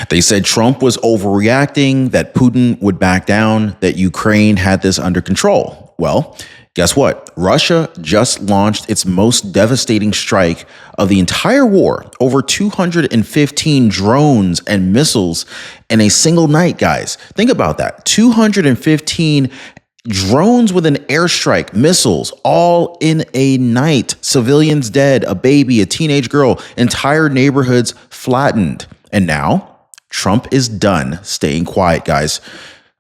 They said Trump was overreacting, that Putin would back down, that Ukraine had this under control. Well, guess what? Russia just launched its most devastating strike of the entire war. Over 215 drones and missiles in a single night, guys. Think about that. 215 drones with an airstrike, missiles, all in a night. Civilians dead, a baby, a teenage girl, entire neighborhoods flattened. And now Trump is done staying quiet, guys.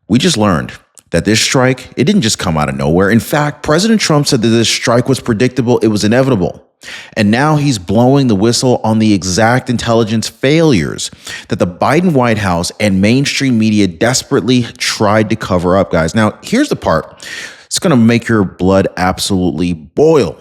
We just learned that this strike, it didn't just come out of nowhere. In fact, President Trump said that this strike was predictable. It was inevitable. And now he's blowing the whistle on the exact intelligence failures that the Biden White House and mainstream media desperately tried to cover up, guys. Now, here's the part. It's going to make your blood absolutely boil.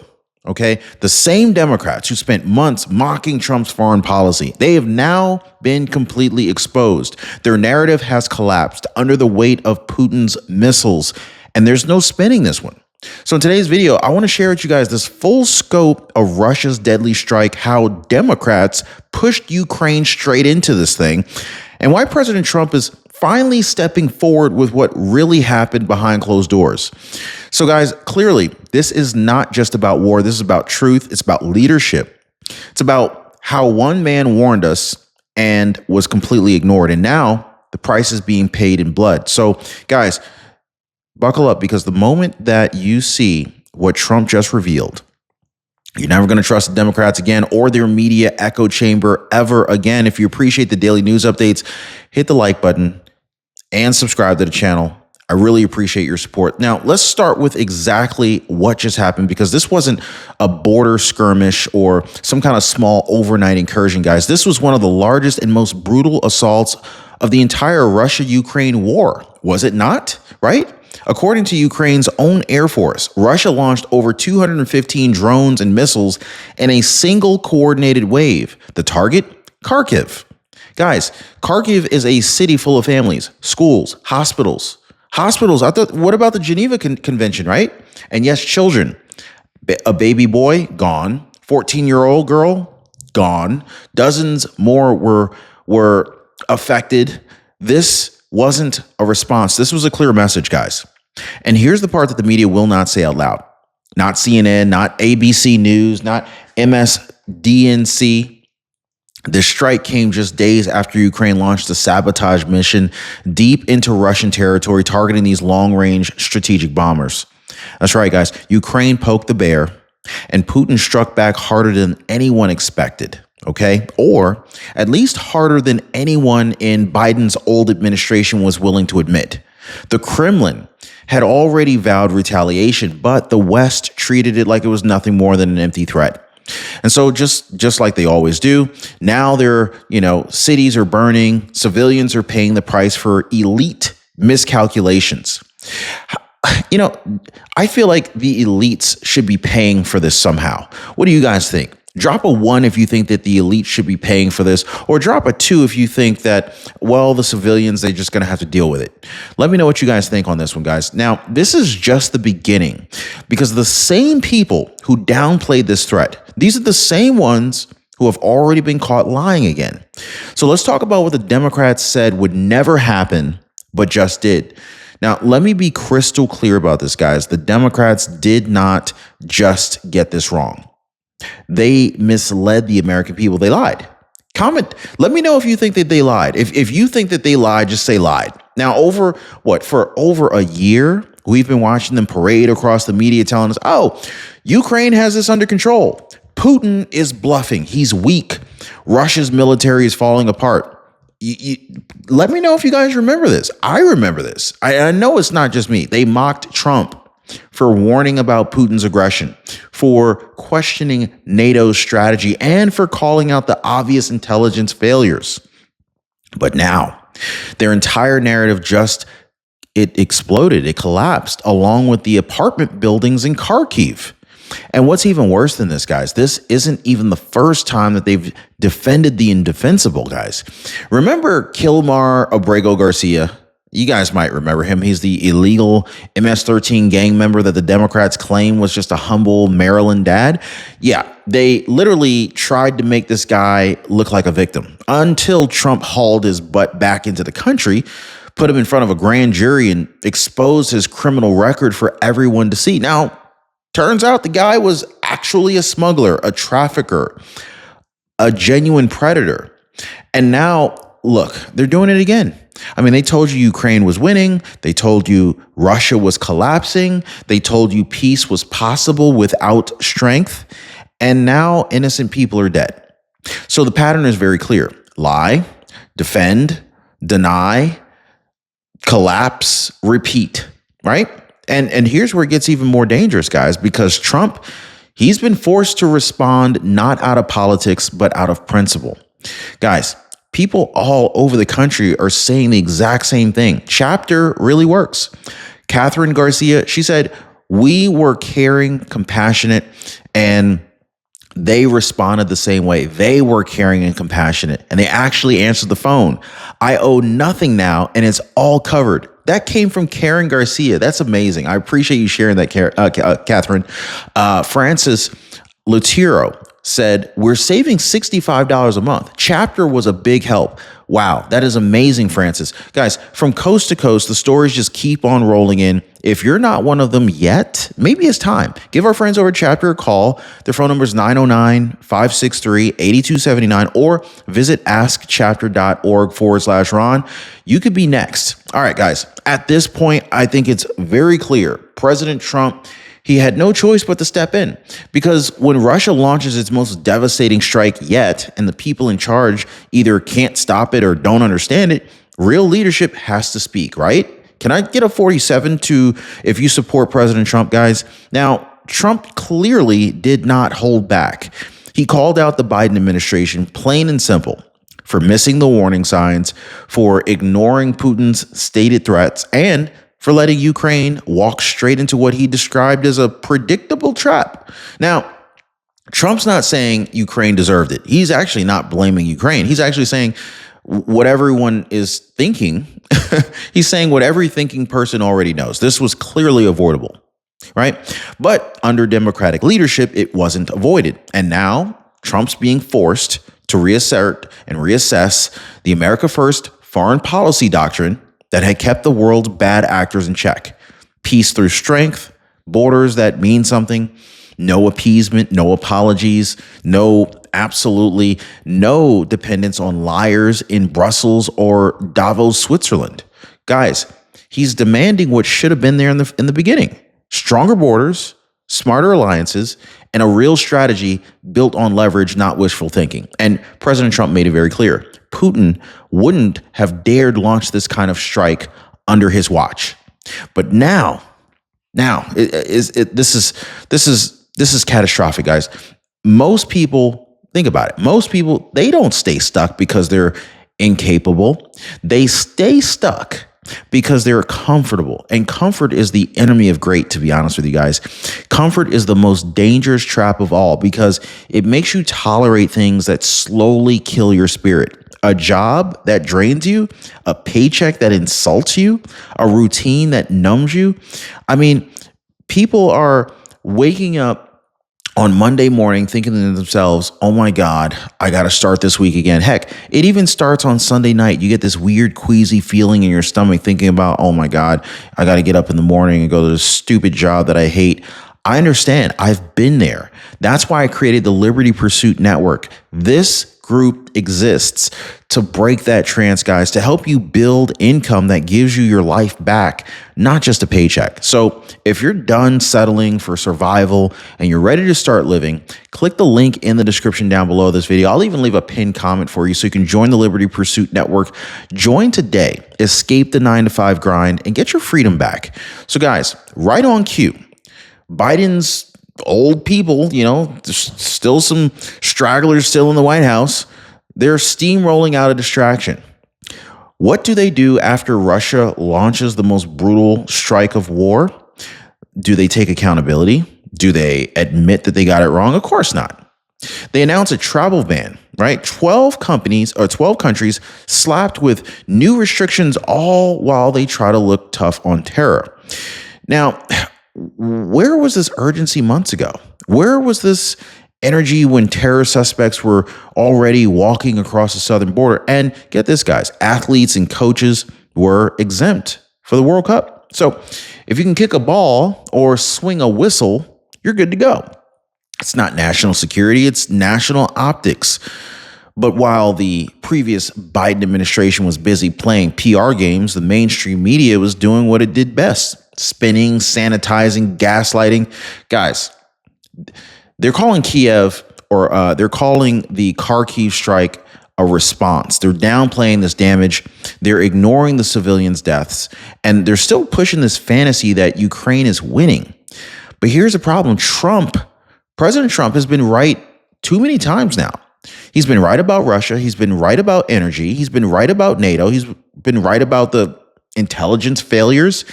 Okay, the same Democrats who spent months mocking Trump's foreign policy, they have now been completely exposed. Their narrative has collapsed under the weight of Putin's missiles, and there's no spinning this one. So in today's video, I want to share with you guys this full scope of Russia's deadly strike, how Democrats pushed Ukraine straight into this thing, and why President Trump is finally stepping forward with what really happened behind closed doors. So guys, clearly, this is not just about war. This is about truth. It's about leadership. It's about how one man warned us and was completely ignored. And now the price is being paid in blood. So guys, buckle up, because the moment that you see what Trump just revealed, you're never going to trust the Democrats again or their media echo chamber ever again. If you appreciate the daily news updates, hit the like button and subscribe to the channel. I really appreciate your support. Now, let's start with exactly what just happened, because this wasn't a border skirmish or some kind of small overnight incursion, guys. This was one of the largest and most brutal assaults of the entire Russia-Ukraine war. Was it not? Right? According to Ukraine's own Air Force, Russia launched over 215 drones and missiles in a single coordinated wave. The target? Kharkiv. Guys, Kharkiv is a city full of families, schools, hospitals. What about the Geneva Convention, right? And yes, children. A baby boy, gone. 14-year-old girl, gone. Dozens more were affected. This wasn't a response. This was a clear message, guys. And here's the part that the media will not say out loud. Not CNN, not ABC News, not MSDNC. The strike came just days after Ukraine launched a sabotage mission deep into Russian territory, targeting these long-range strategic bombers. That's right, guys. Ukraine poked the bear, and Putin struck back harder than anyone expected, okay? Or at least harder than anyone in Biden's old administration was willing to admit. The Kremlin had already vowed retaliation, but the West treated it like it was nothing more than an empty threat. And so just like they always do, now their, cities are burning, civilians are paying the price for elite miscalculations. I feel like the elites should be paying for this somehow. What do you guys think? Drop a 1 if you think that the elite should be paying for this, or drop a 2 if you think that, well, the civilians, they're just going to have to deal with it. Let me know what you guys think on this one, guys. Now, this is just the beginning, because the same people who downplayed this threat, these are the same ones who have already been caught lying again. So let's talk about what the Democrats said would never happen, but just did. Now, let me be crystal clear about this, guys. The Democrats did not just get this wrong. They misled the American people. They lied. Comment. Let me know if you think that they lied. If you think that they lied, just say lied. Now, for over a year, we've been watching them parade across the media telling us, oh, Ukraine has this under control. Putin is bluffing. He's weak. Russia's military is falling apart. Let me know if you guys remember this. I remember this. I know it's not just me. They mocked Trump for warning about Putin's aggression, for questioning NATO's strategy, and for calling out the obvious intelligence failures. But now, their entire narrative it exploded. It collapsed, along with the apartment buildings in Kharkiv. And what's even worse than this, guys, this isn't even the first time that they've defended the indefensible, guys. Remember Kilmar Abrego Garcia? You guys might remember him. He's the illegal MS-13 gang member that the Democrats claim was just a humble Maryland dad. Yeah, they literally tried to make this guy look like a victim until Trump hauled his butt back into the country, put him in front of a grand jury, and exposed his criminal record for everyone to see. Now, turns out the guy was actually a smuggler, a trafficker, a genuine predator. And now, look, they're doing it again. I mean, they told you Ukraine was winning. They told you Russia was collapsing. They told you peace was possible without strength. And now innocent people are dead. So the pattern is very clear. Lie, defend, deny, collapse, repeat, right? And here's where it gets even more dangerous, guys, because Trump, he's been forced to respond not out of politics, but out of principle. Guys, people all over the country are saying the exact same thing. Chapter really works. Catherine Garcia, she said, we were caring, compassionate, and they responded the same way. They were caring and compassionate, and they actually answered the phone. I owe nothing now, and it's all covered. That came from Karen Garcia. That's amazing. I appreciate you sharing that, Catherine. Francis Lutero said, we're saving $65 a month. Chapter was a big help. Wow, that is amazing, Francis. Guys, from coast to coast, the stories just keep on rolling in. If you're not one of them yet, maybe it's time. Give our friends over at Chapter a call. Their phone number is 909-563-8279 or visit askchapter.org/Ron. You could be next. All right, guys, at this point, I think it's very clear. President Trump, he had no choice but to step in, because when Russia launches its most devastating strike yet, and the people in charge either can't stop it or don't understand it, real leadership has to speak, right? Can I get a 47 to if you support President Trump, guys? Now, Trump clearly did not hold back. He called out the Biden administration, plain and simple, for missing the warning signs, for ignoring Putin's stated threats, and for letting Ukraine walk straight into what he described as a predictable trap. Now, Trump's not saying Ukraine deserved it. He's actually not blaming Ukraine. He's actually saying what everyone is thinking. He's saying what every thinking person already knows. This was clearly avoidable, right? But under Democratic leadership, it wasn't avoided. And now Trump's being forced to reassert and reassess the America First foreign policy doctrine that had kept the world's bad actors in check. Peace through strength, borders that mean something, no appeasement, no apologies, absolutely no dependence on liars in Brussels or Davos, Switzerland. Guys, he's demanding what should have been there in the beginning. Stronger borders, smarter alliances, and a real strategy built on leverage, not wishful thinking. And President Trump made it very clear. Putin wouldn't have dared launch this kind of strike under his watch. But now this is catastrophic, guys. Most people, think about it. Most people, they don't stay stuck because they're incapable. They stay stuck because they're comfortable. And comfort is the enemy of great, to be honest with you guys. Comfort is the most dangerous trap of all because it makes you tolerate things that slowly kill your spirit. A job that drains you, a paycheck that insults you, a routine that numbs you. I mean, people are waking up on Monday morning thinking to themselves, oh my God, I got to start this week again. Heck, it even starts on Sunday night. You get this weird queasy feeling in your stomach thinking about, oh my God, I got to get up in the morning and go to this stupid job that I hate. I understand. I've been there. That's why I created the Liberty Pursuit Network. This group exists to break that trance, guys, to help you build income that gives you your life back, not just a paycheck. So if you're done settling for survival and you're ready to start living, click the link in the description down below this video. I'll even leave a pinned comment for you so you can join the Liberty Pursuit Network. Join today, escape the 9-to-5 grind, and get your freedom back. So guys, right on cue, Biden's old people, there's still some stragglers still in the White House. They're steamrolling out a distraction. What do they do after Russia launches the most brutal strike of war? Do they take accountability? Do they admit that they got it wrong? Of course not. They announced a travel ban, right? 12 companies or 12 countries slapped with new restrictions, all while they try to look tough on terror. Now, where was this urgency months ago? Where was this energy when terror suspects were already walking across the southern border? And get this, guys, athletes and coaches were exempt for the World Cup. So if you can kick a ball or swing a whistle, you're good to go. It's not national security, it's national optics. But while the previous Biden administration was busy playing PR games, the mainstream media was doing what it did best: spinning, sanitizing, gaslighting. Guys, they're calling Kiev or they're calling the Kharkiv strike a response. They're downplaying this damage. They're ignoring the civilians' deaths. And they're still pushing this fantasy that Ukraine is winning. But here's the problem. President Trump has been right too many times now. He's been right about Russia. He's been right about energy. He's been right about NATO. He's been right about the intelligence failures.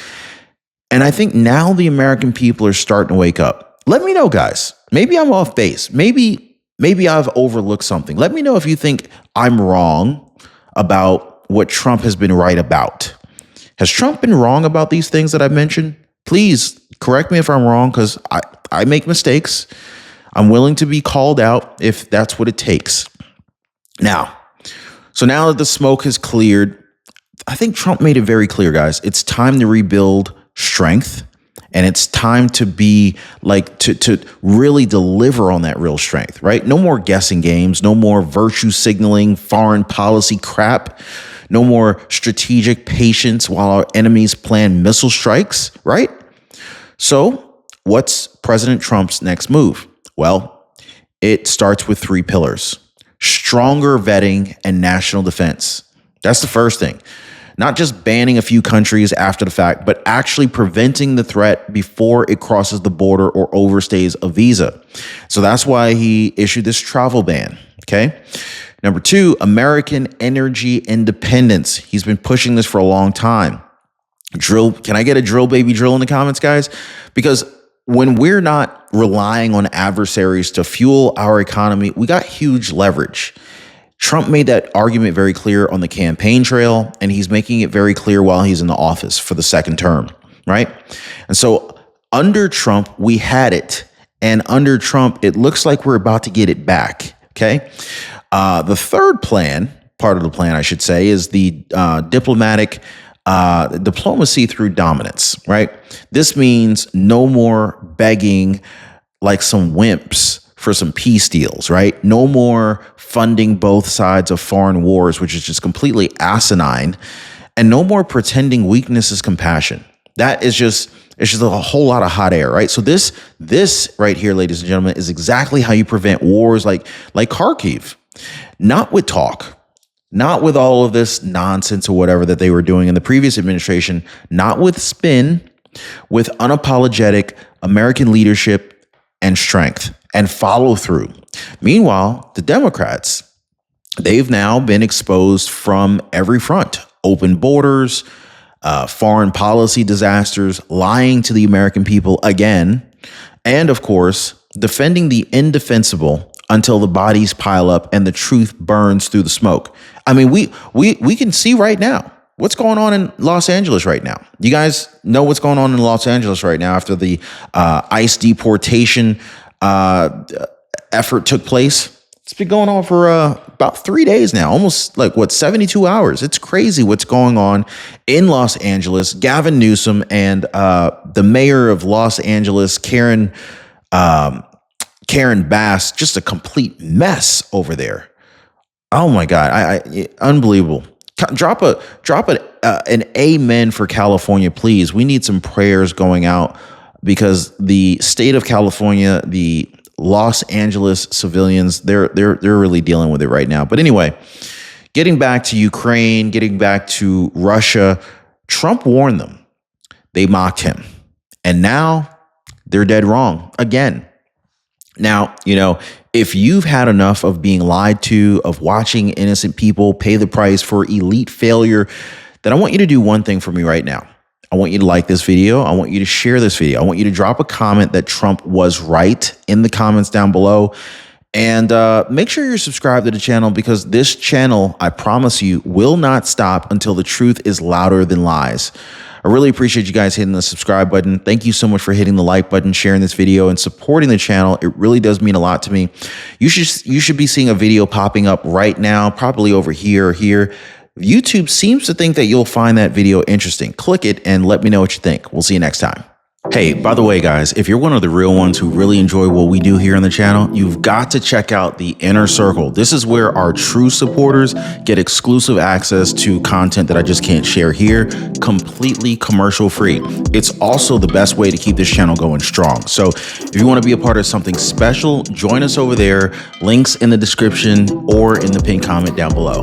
And I think now the American people are starting to wake up. Let me know, guys. Maybe I'm off base. Maybe I've overlooked something. Let me know if you think I'm wrong about what Trump has been right about. Has Trump been wrong about these things that I've mentioned? Please correct me if I'm wrong, because I make mistakes. I'm willing to be called out if that's what it takes. Now that the smoke has cleared, I think Trump made it very clear, guys. It's time to rebuild strength, and it's time to be to really deliver on that real strength, right? No more guessing games, no more virtue signaling, foreign policy crap, no more strategic patience while our enemies plan missile strikes, right? So what's President Trump's next move? Well, it starts with 3 pillars: stronger vetting and national defense. That's the first thing. Not just banning a few countries after the fact, but actually preventing the threat before it crosses the border or overstays a visa. So that's why he issued this travel ban. Okay. Number 2, American energy independence. He's been pushing this for a long time. Can I get a drill, baby, drill in the comments, guys? Because when we're not relying on adversaries to fuel our economy, we got huge leverage. Trump made that argument very clear on the campaign trail, and he's making it very clear while he's in the office for the second term, right? And so under Trump, we had it. And under Trump, it looks like we're about to get it back, okay? The third part of the plan, I should say, is the diplomacy through dominance, right? This means no more begging like some wimps for some peace deals, right? No more funding both sides of foreign wars, which is just completely asinine, and no more pretending weakness is compassion. It's just a whole lot of hot air, right? So this right here, ladies and gentlemen, is exactly how you prevent wars like Kharkiv. Not with talk, not with all of this nonsense or whatever that they were doing in the previous administration, not with spin, with unapologetic American leadership and strength and follow through. Meanwhile, the Democrats, they've now been exposed from every front: open borders, foreign policy disasters, lying to the American people again, and of course, defending the indefensible until the bodies pile up and the truth burns through the smoke. I mean, we can see right now what's going on in Los Angeles right now. You guys know what's going on in Los Angeles right now after the ICE deportation effort took place. It's been going on for about 3 days now, almost 72 hours. It's crazy what's going on in Los Angeles. Gavin Newsom and the mayor of Los Angeles, Karen Bass, just a complete mess over there. Oh my God, unbelievable. Drop an amen for California, please. We need some prayers going out because the state of California, the Los Angeles civilians, they're really dealing with it right now. But anyway, getting back to Ukraine, getting back to Russia, Trump warned them. They mocked him. And now they're dead wrong again. Now, if you've had enough of being lied to, of watching innocent people pay the price for elite failure, then I want you to do one thing for me right now. I want you to like this video. I want you to share this video. I want you to drop a comment that Trump was right in the comments down below. And make sure you're subscribed to the channel, because this channel, I promise you, will not stop until the truth is louder than lies. I really appreciate you guys hitting the subscribe button. Thank you so much for hitting the like button, sharing this video, and supporting the channel. It really does mean a lot to me. You should be seeing a video popping up right now, probably over here or here. YouTube seems to think that you'll find that video interesting. Click it and let me know what you think. We'll see you next time. Hey, by the way, guys, if you're one of the real ones who really enjoy what we do here on the channel, you've got to check out the Inner Circle. This is where our true supporters get exclusive access to content that I just can't share here, completely commercial free. It's also the best way to keep this channel going strong. So if you want to be a part of something special, join us over there. Links in the description or in the pinned comment down below.